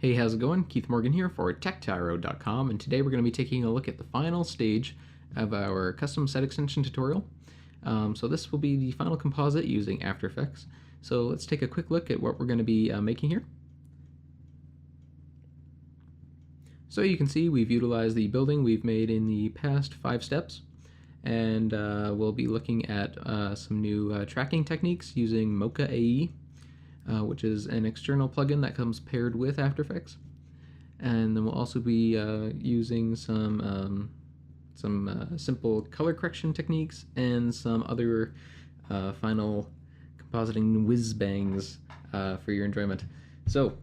Hey, how's it going? Keith Morgan here for TechTyro.com, and today we're going to be taking a look at the final stage of our custom set extension tutorial. So this will be the final composite using After Effects. So let's take a quick look at what we're going to be making here. So you can see we've utilized the building we've made in the past 5 steps, and we'll be looking at some new tracking techniques using Mocha AE. Which is an external plugin that comes paired with After Effects. And then we'll also be using some simple color correction techniques and some other final compositing whiz-bangs for your enjoyment. So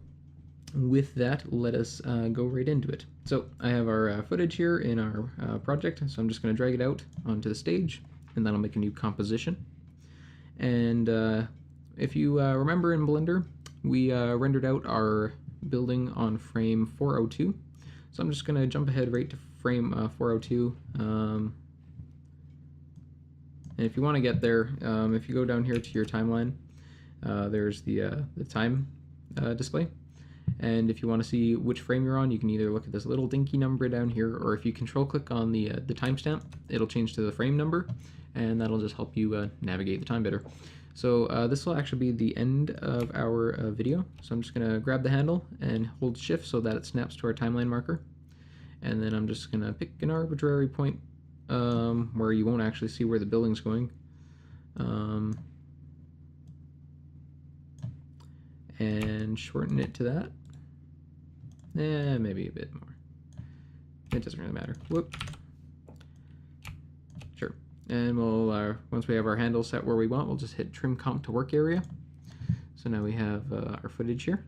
with that, let us go right into it. So I have our footage here in our project, so I'm just going to drag it out onto the stage, and then I'll make a new composition. And if you remember in Blender, we rendered out our building on frame 402. So I'm just going to jump ahead right to frame 402. And if you want to get there, if you go down here to your timeline, there's the time display. And if you want to see which frame you're on, you can either look at this little dinky number down here, or if you control click on the timestamp, it'll change to the frame number, and that'll just help you navigate the time better. So this will actually be the end of our video. So I'm just going to grab the handle and hold shift so that it snaps to our timeline marker. And then I'm just going to pick an arbitrary point where you won't actually see where the building's going. And shorten it to that. Maybe a bit more. It doesn't really matter. Whoop. Sure. And we'll, once we have our handle set where we want, we'll just hit trim comp to work area. So now we have our footage here.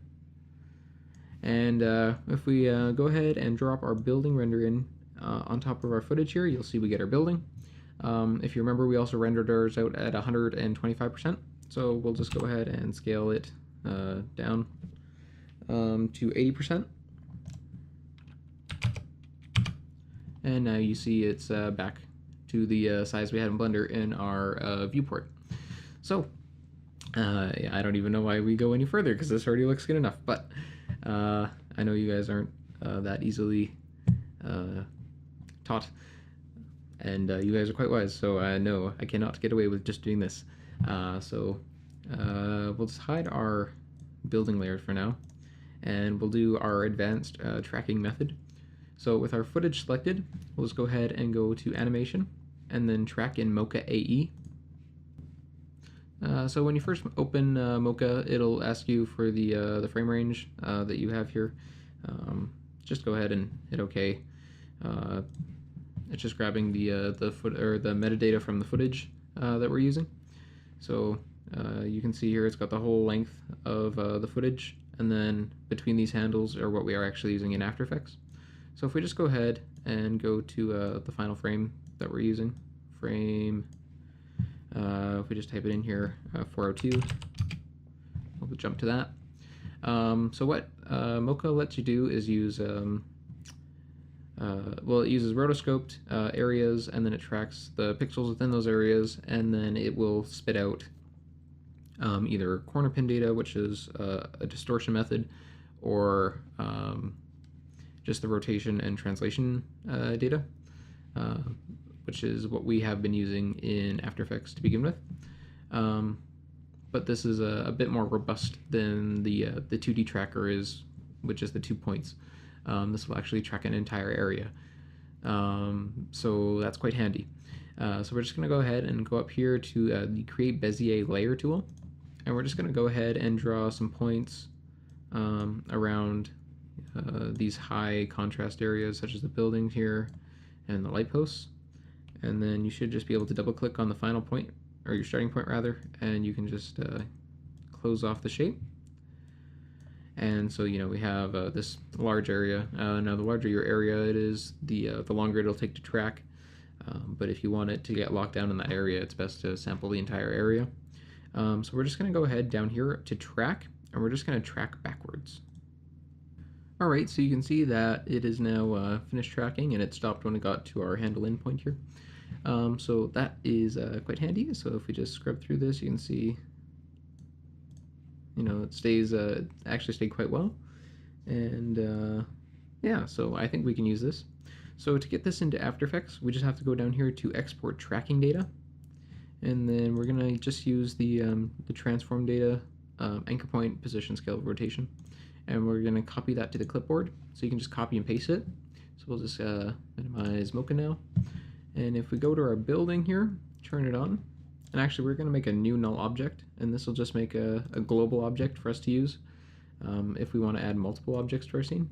And if we go ahead and drop our building render in on top of our footage here, you'll see we get our building. If you remember, we also rendered ours out at 125%. So we'll just go ahead and scale it down to 80%. And now you see it's back to the size we had in Blender in our viewport. So yeah, I don't even know why we go any further, because this already looks good enough, but I know you guys aren't that easily taught, and you guys are quite wise, so I know I cannot get away with just doing this. So we'll just hide our building layer for now, and we'll do our advanced tracking method. So with our footage selected, we'll just go ahead and go to animation and then track in Mocha AE. So when you first open Mocha, it'll ask you for the frame range that you have here. Just go ahead and hit OK. It's just grabbing the metadata from the footage that we're using. So you can see here it's got the whole length of the footage, and then between these handles are what we are actually using in After Effects. So if we just go ahead and go to the final frame that we're using, frame, if we just type it in here, 402, we'll jump to that. So what Mocha lets you do is use, well, it uses rotoscoped areas, and then it tracks the pixels within those areas, and then it will spit out either corner pin data, which is a distortion method, or just the rotation and translation data, which is what we have been using in After Effects to begin with. But this is a bit more robust than the 2D tracker is, which is the 2 points. This will actually track an entire area. So that's quite handy. So we're just going to go ahead and go up here to the Create Bezier Layer tool, and we're just going to go ahead and draw some points around these high contrast areas, such as the building here and the light posts. And then you should just be able to double click on the final point, or your starting point rather, and you can just close off the shape. And so, you know, we have this large area. Now the larger your area it is, the longer it'll take to track. But if you want it to get locked down in that area, it's best to sample the entire area. So we're just going to go ahead down here to track, and we're just going to track backwards. Alright, so you can see that it is now finished tracking, and it stopped when it got to our handle in point here. So that is quite handy. So if we just scrub through this, you can see, you know, it stays actually stayed quite well. And yeah, so I think we can use this. So to get this into After Effects, we just have to go down here to export tracking data, and then we're gonna just use the transform data, anchor point, position, scale, rotation, and we're gonna copy that to the clipboard. So you can just copy and paste it. So we'll just minimize Mocha now, and if we go to our building here, turn it on, and actually we're gonna make a new null object, and this will just make a global object for us to use if we want to add multiple objects to our scene.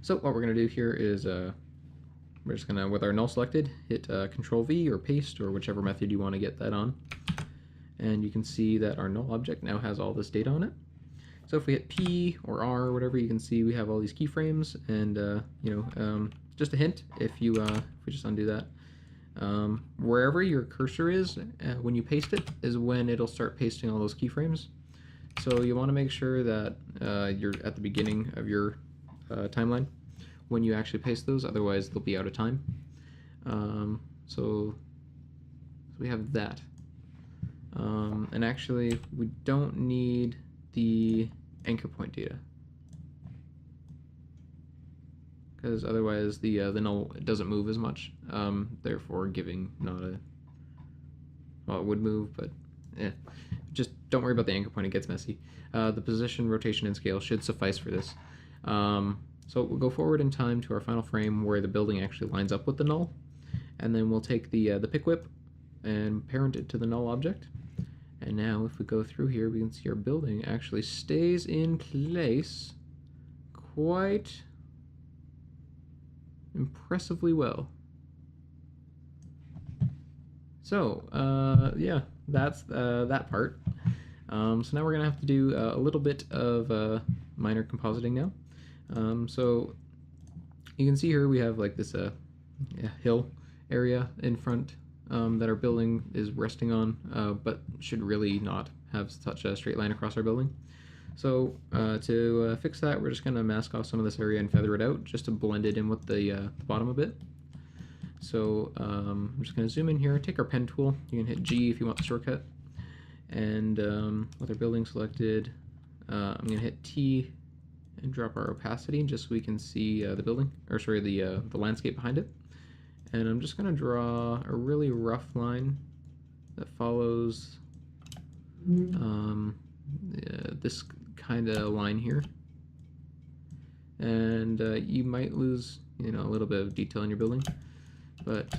So what we're going to do here is we're just going to, with our null selected, hit Control V or paste or whichever method you want to get that on. And you can see that our null object now has all this data on it. So if we hit P or R or whatever, you can see we have all these keyframes. And just a hint, if we just undo that, wherever your cursor is when you paste it is when it'll start pasting all those keyframes. So you want to make sure that you're at the beginning of your timeline when you actually paste those, otherwise they'll be out of time. So we have that. And actually we don't need the anchor point data, because otherwise the null doesn't move as much, therefore giving not a, well, it would move, but just don't worry about the anchor point, it gets messy. The position, rotation, and scale should suffice for this. So we'll go forward in time to our final frame where the building actually lines up with the null, and then we'll take the pick whip and parent it to the null object. And now if we go through here, we can see our building actually stays in place quite impressively well. So yeah, that's that part. So now we're gonna have to do a little bit of minor compositing now. So you can see here we have like this hill area in front that our building is resting on, but should really not have such a straight line across our building. So to fix that, we're just going to mask off some of this area and feather it out just to blend it in with the bottom a bit. So I'm just going to zoom in here, take our pen tool, you can hit G if you want the shortcut, and with our building selected, I'm going to hit T and drop our opacity just so we can see the building, or sorry, the landscape behind it. And I'm just going to draw a really rough line that follows this kind of line here. And you might lose, a little bit of detail in your building, but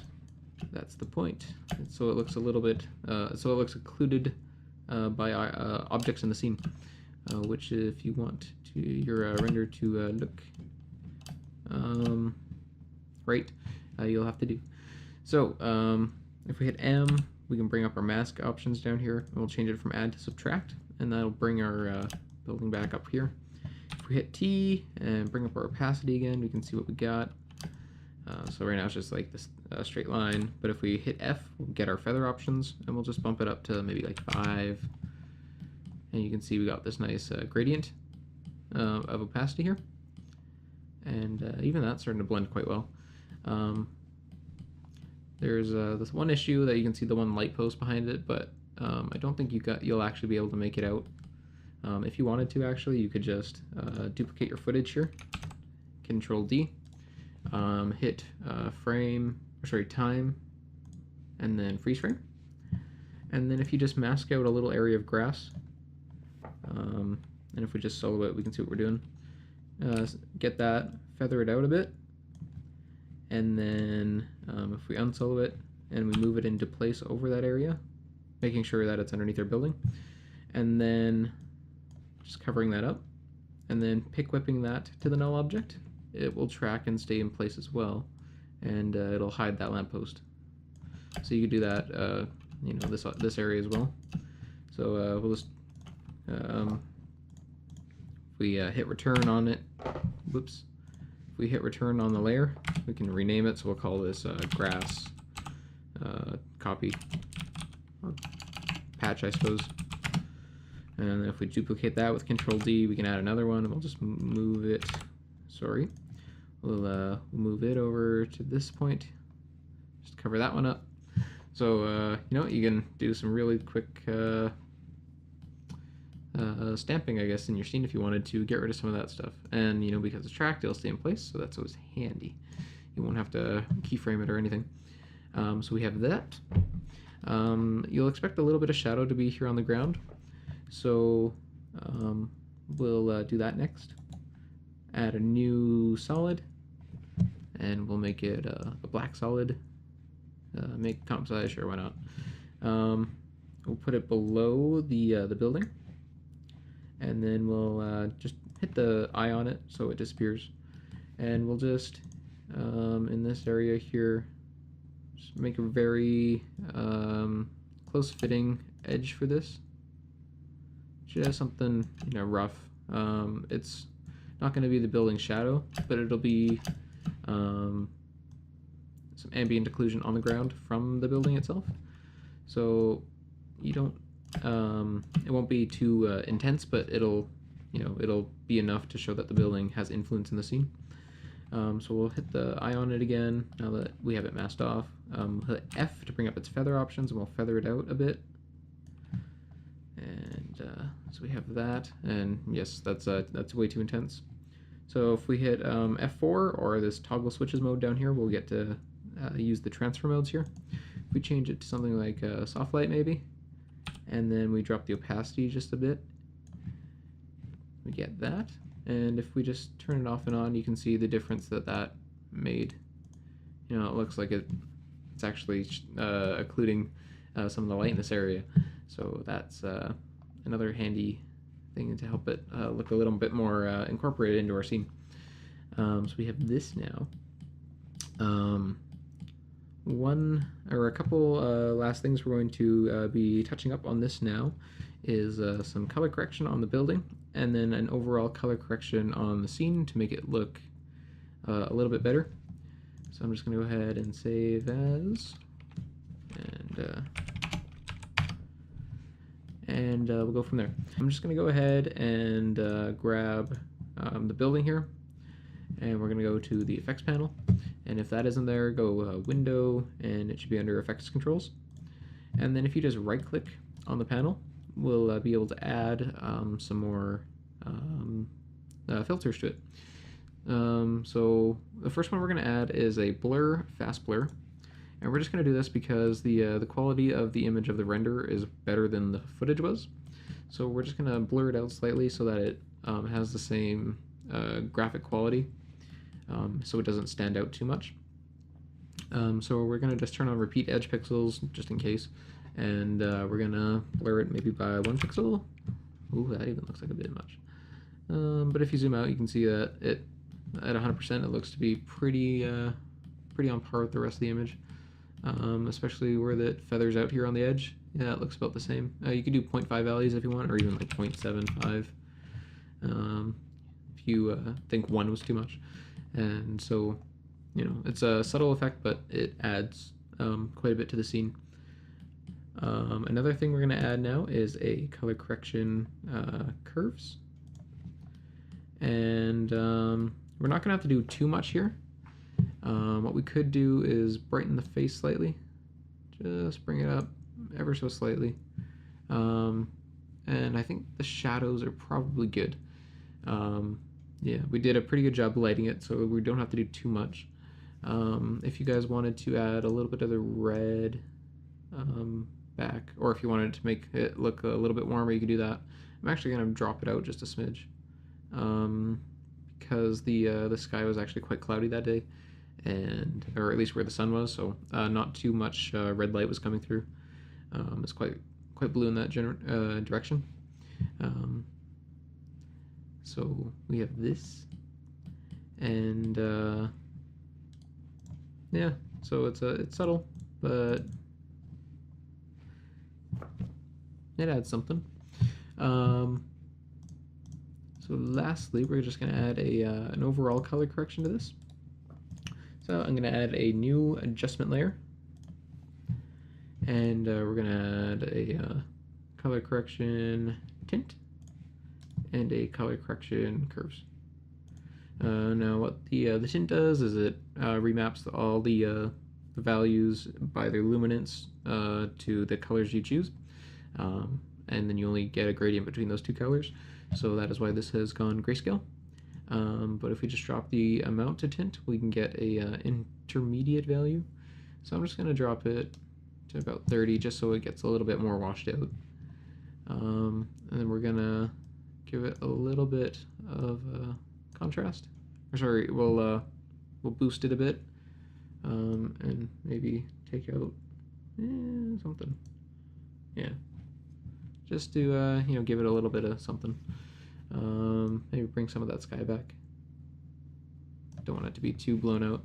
that's the point. And so it looks a little bit, so it looks occluded by objects in the scene, which if you want to your render to look right, you'll have to do. So if we hit M, we can bring up our mask options down here, and we'll change it from add to subtract, and that'll bring our building back up here. If we hit T and bring up our opacity again, we can see what we got. So right now it's just like this straight line, but if we hit F, we'll get our feather options, and we'll just bump it up to maybe like 5. And you can see we got this nice gradient of opacity here. And even that's starting to blend quite well. There's this one issue that you can see the one light post behind it, but I don't think you'll actually be able to make it out. If you wanted to, actually, you could just duplicate your footage here, Control D, hit time, and then freeze frame. And then if you just mask out a little area of grass, and if we just solo it, we can see what we're doing. Get that, feather it out a bit, and then if we unsolo it and we move it into place over that area, making sure that it's underneath our building, and then just covering that up, and then pick whipping that to the null object, it will track and stay in place as well, and it'll hide that lamppost. So you could do that, this area as well. So we'll just if we hit return on it, whoops. If we hit return on the layer, we can rename it. So we'll call this grass copy or patch, I suppose. And if we duplicate that with Control D, we can add another one, and we'll just move it. Sorry, we'll move it over to this point. Just cover that one up. So you can do some really quick stamping, I guess, in your scene if you wanted to get rid of some of that stuff. And, you know, because it's tracked, it'll stay in place, so that's always handy. You won't have to keyframe it or anything. So we have that. You'll expect a little bit of shadow to be here on the ground, so we'll do that next. Add a new solid, and we'll make it a black solid. Make comp size, sure, why not? We'll put it below the building, and then we'll just hit the eye on it so it disappears. And we'll just, in this area here, just make a very close-fitting edge for this. Just something, you know, rough. It's not going to be the building shadow, but it'll be some ambient occlusion on the ground from the building itself. So you don't, it won't be too intense, but it'll, you know, it'll be enough to show that the building has influence in the scene. So we'll hit the eye on it again now that we have it masked off. We'll hit F to bring up its feather options, and we'll feather it out a bit. And so we have that, and yes, that's way too intense. So if we hit F4 or this toggle switches mode down here, we'll get to use the transfer modes here. If we change it to something like soft light maybe, and then we drop the opacity just a bit, we get that. And if we just turn it off and on, you can see the difference that made. You know, it looks like it's actually occluding some of the light in this area. So that's another handy thing to help it look a little bit more incorporated into our scene. So we have this now. One or a couple last things we're going to be touching up on this now is some color correction on the building, and then an overall color correction on the scene to make it look a little bit better. So I'm just going to go ahead and save as, and we'll go from there. I'm just going to go ahead and grab the building here, and we're going to go to the effects panel, and if that isn't there, go window, and it should be under effects controls. And then if you just right click on the panel, we'll be able to add some more filters to it. So the first one we're going to add is a blur, fast blur, and we're just going to do this because the quality of the image of the render is better than the footage was. So we're just going to blur it out slightly so that it has the same graphic quality, so it doesn't stand out too much. So we're going to just turn on repeat edge pixels just in case, and we're going to blur it maybe by 1 pixel. Ooh, that even looks like a bit much. But if you zoom out, you can see that it, at 100%, it looks to be pretty on par with the rest of the image, especially where that feathers out here on the edge. Yeah, it looks about the same. You could do 0.5 values if you want, or even like 0.75 if you think 1 was too much. And so, you know, it's a subtle effect, but it adds quite a bit to the scene. Another thing we're going to add now is a color correction curves. And we're not going to have to do too much here. What we could do is brighten the face slightly. Just bring it up ever so slightly. And I think the shadows are probably good. Yeah, we did a pretty good job lighting it, so we don't have to do too much. If you guys wanted to add a little bit of the red back, or if you wanted to make it look a little bit warmer, you could do that. I'm actually going to drop it out just a smidge, because the sky was actually quite cloudy that day, or at least where the sun was, so not too much red light was coming through. It's quite blue in that direction. So we have this, and yeah, so it's subtle, but it adds something. So lastly, we're just going to add an overall color correction to this. So I'm going to add a new adjustment layer, and we're going to add a color correction tint and a color correction curves. Now what the tint does is it remaps all the values by their luminance to the colors you choose. and then you only get a gradient between those two colors. So that is why this has gone grayscale. But if we just drop the amount to tint, we can get a intermediate value. So I'm just going to drop it to about 30 just so it gets a little bit more washed out. And then we're going to give it a little bit of contrast. Or sorry, we'll boost it a bit, and maybe take out something. Yeah, just to give it a little bit of something. Maybe bring some of that sky back. Don't want it to be too blown out.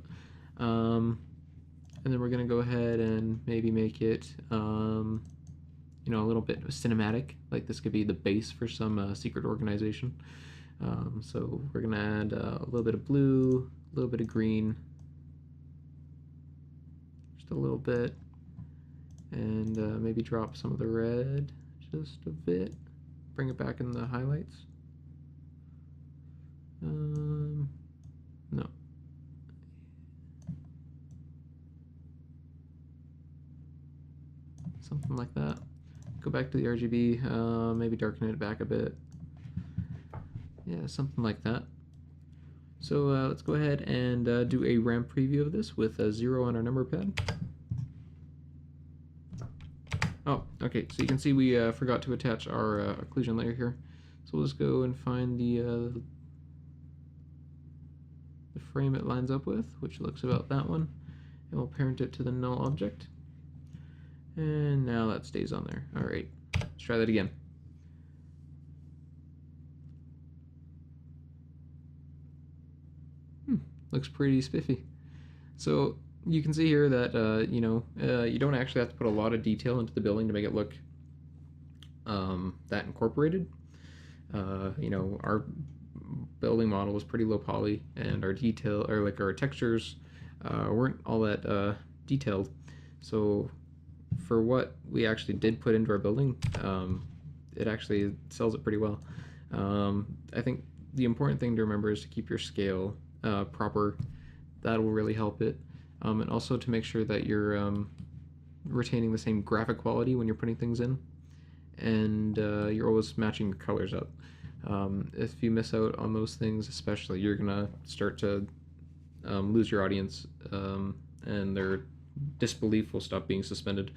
And then we're gonna go ahead and maybe make it a little bit cinematic. Like this could be the base for some secret organization. So we're gonna add a little bit of blue, a little bit of green, just a little bit, and maybe drop some of the red just a bit. Bring it back in the highlights. No. Something like that. Go back to the RGB, maybe darken it back a bit. Yeah, something like that. So let's go ahead and do a ramp preview of this with a 0 on our number pad. Oh, okay, so you can see we forgot to attach our occlusion layer here. So we'll just go and find the frame it lines up with, which looks about that one, and we'll parent it to the null object. And now that stays on there. All right, let's try that again. Looks pretty spiffy. So you can see here that you don't actually have to put a lot of detail into the building to make it look that incorporated. Our building model was pretty low poly, and our detail, or like our textures, weren't all that detailed. So for what we actually did put into our building, it actually sells it pretty well. I think the important thing to remember is to keep your scale proper. That will really help it, and also to make sure that you're retaining the same graphic quality when you're putting things in, and you're always matching your colors up. If you miss out on those things, especially, you're gonna start to lose your audience, and their disbelief will stop being suspended.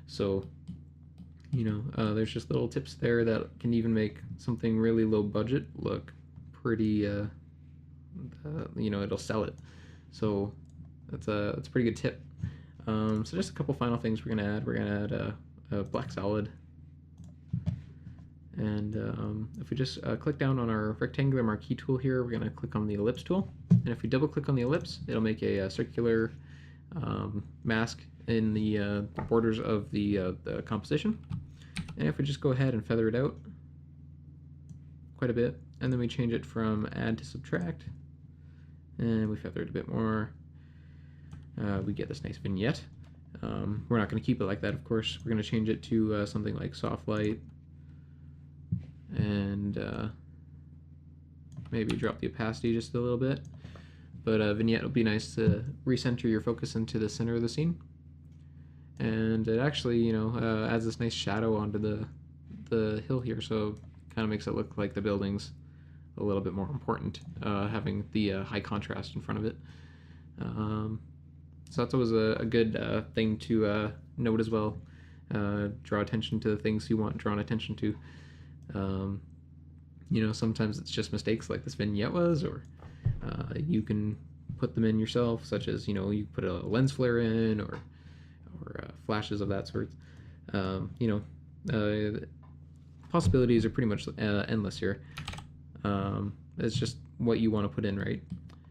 So there's just little tips there that can even make something really low budget look pretty it'll sell it. So that's a pretty good tip. So just a couple final things we're gonna add. We're gonna add a black solid, and if we just click down on our rectangular marquee tool here, we're gonna click on the ellipse tool, and if we double click on the ellipse, it'll make a circular mask in the borders of the composition. And if we just go ahead and feather it out quite a bit, and then we change it from add to subtract, and we feather it a bit more, we get this nice vignette. We're not going to keep it like that, of course. We're going to change it to something like soft light, and maybe drop the opacity just a little bit. But vignette will be nice to recenter your focus into the center of the scene, and it actually adds this nice shadow onto the hill here, so kind of makes it look like the building's a little bit more important, having the high contrast in front of it. So that's always a good thing to note as well. Draw attention to the things you want drawn attention to. Sometimes it's just mistakes like this vignette was, or you can put them in yourself, such as you put a lens flare in, or flashes of that sort. Possibilities are pretty much endless here. It's just what you want to put in, right?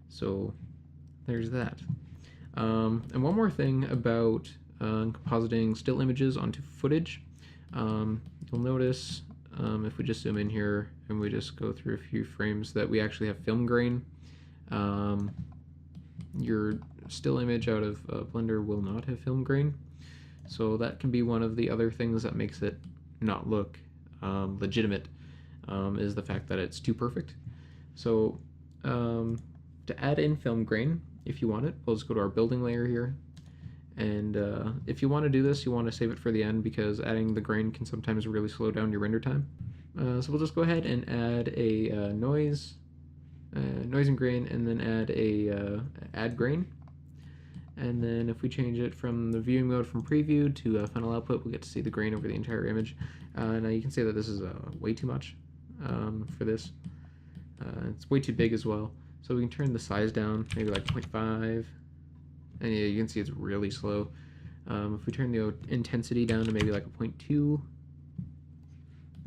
So there's that. And one more thing about compositing still images onto footage. You'll notice if we just zoom in here and we just go through a few frames that we actually have film grain. Your still image out of Blender will not have film grain. So that can be one of the other things that makes it not look legitimate, is the fact that it's too perfect. So to add in film grain, if you want it, we'll just go to our building layer here, And if you want to do this, you want to save it for the end because adding the grain can sometimes really slow down your render time. So we'll just go ahead and add a noise and grain, and then add a add grain. And then if we change it from the viewing mode from preview to final output, we'll get to see the grain over the entire image. Now you can see that this is way too much for this. It's way too big as well. So we can turn the size down, maybe like 0.5. And yeah, you can see it's really slow. If we turn the intensity down to maybe like a 0.2,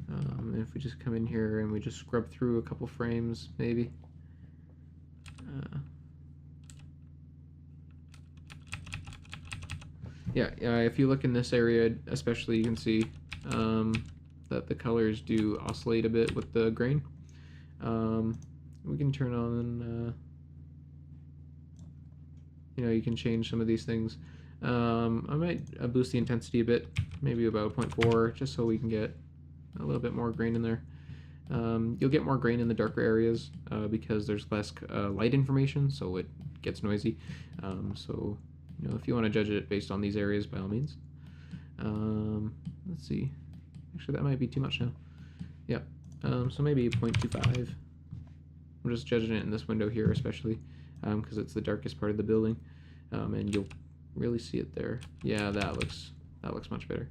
and if we just come in here and we just scrub through a couple frames, maybe. Yeah, if you look in this area especially, you can see that the colors do oscillate a bit with the grain. We can turn on, you can change some of these things. I might boost the intensity a bit, maybe about 0.4, just so we can get a little bit more grain in there. You'll get more grain in the darker areas because there's less light information, so it gets noisy. So if you want to judge it based on these areas, by all means. Let's see. Actually, that might be too much now. Yeah. So maybe 0.25. I'm just judging it in this window here, especially because it's the darkest part of the building, and you'll really see it there. Yeah, that looks much better.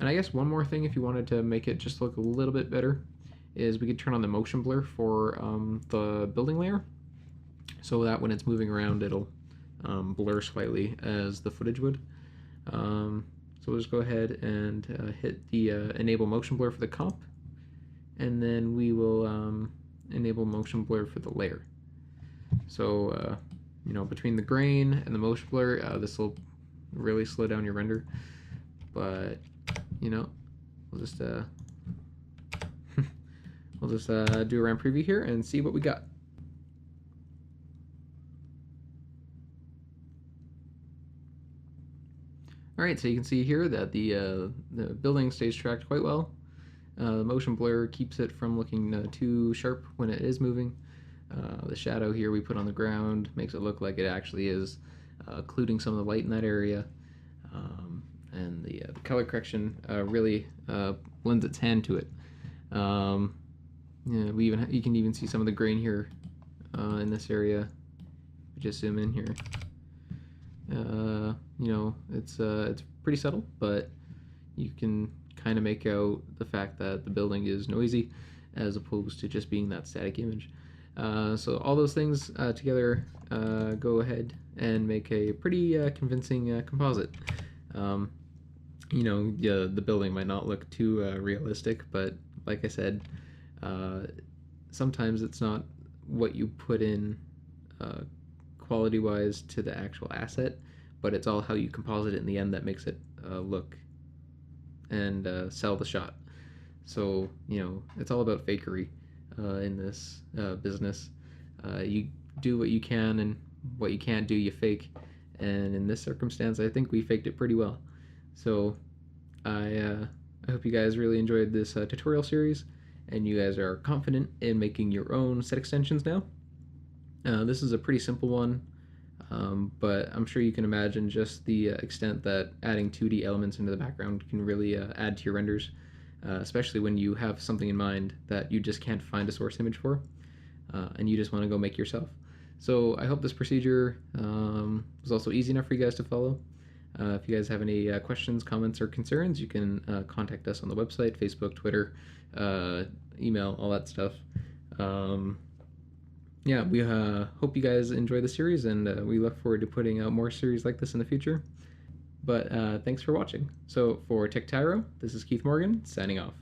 And I guess one more thing, if you wanted to make it just look a little bit better, is we could turn on the motion blur for the building layer, so that when it's moving around, it'll blur slightly as the footage would. So we'll just go ahead and hit the enable motion blur for the comp, and then we will enable motion blur for the layer. So between the grain and the motion blur, this will really slow down your render, but we'll just do a RAM preview here and see what we got. Alright, so you can see here that the building stays tracked quite well. The motion blur keeps it from looking too sharp when it is moving. The shadow here we put on the ground makes it look like it actually is occluding some of the light in that area. And the color correction really lends its hand to it. You can even see some of the grain here in this area. Just zoom in here. It's pretty subtle, but you can kind of make out the fact that the building is noisy as opposed to just being that static image. So all those things together go ahead and make a pretty convincing composite. The building might not look too realistic, but like I said, sometimes it's not what you put in quality-wise to the actual asset, but it's all how you composite it in the end that makes it look and sell the shot. So it's all about fakery in this business. You do what you can, and what you can't do you fake, and in this circumstance I think we faked it pretty well. So I hope you guys really enjoyed this tutorial series, and you guys are confident in making your own set extensions now. This is a pretty simple one, but I'm sure you can imagine just the extent that adding 2D elements into the background can really add to your renders, especially when you have something in mind that you just can't find a source image for, and you just want to go make yourself. So I hope this procedure was also easy enough for you guys to follow. If you guys have any questions, comments, or concerns, you can contact us on the website, Facebook, Twitter, email, all that stuff. Yeah, we hope you guys enjoy the series, and we look forward to putting out more series like this in the future. But thanks for watching. So for Tech Tyro, this is Keith Morgan, signing off.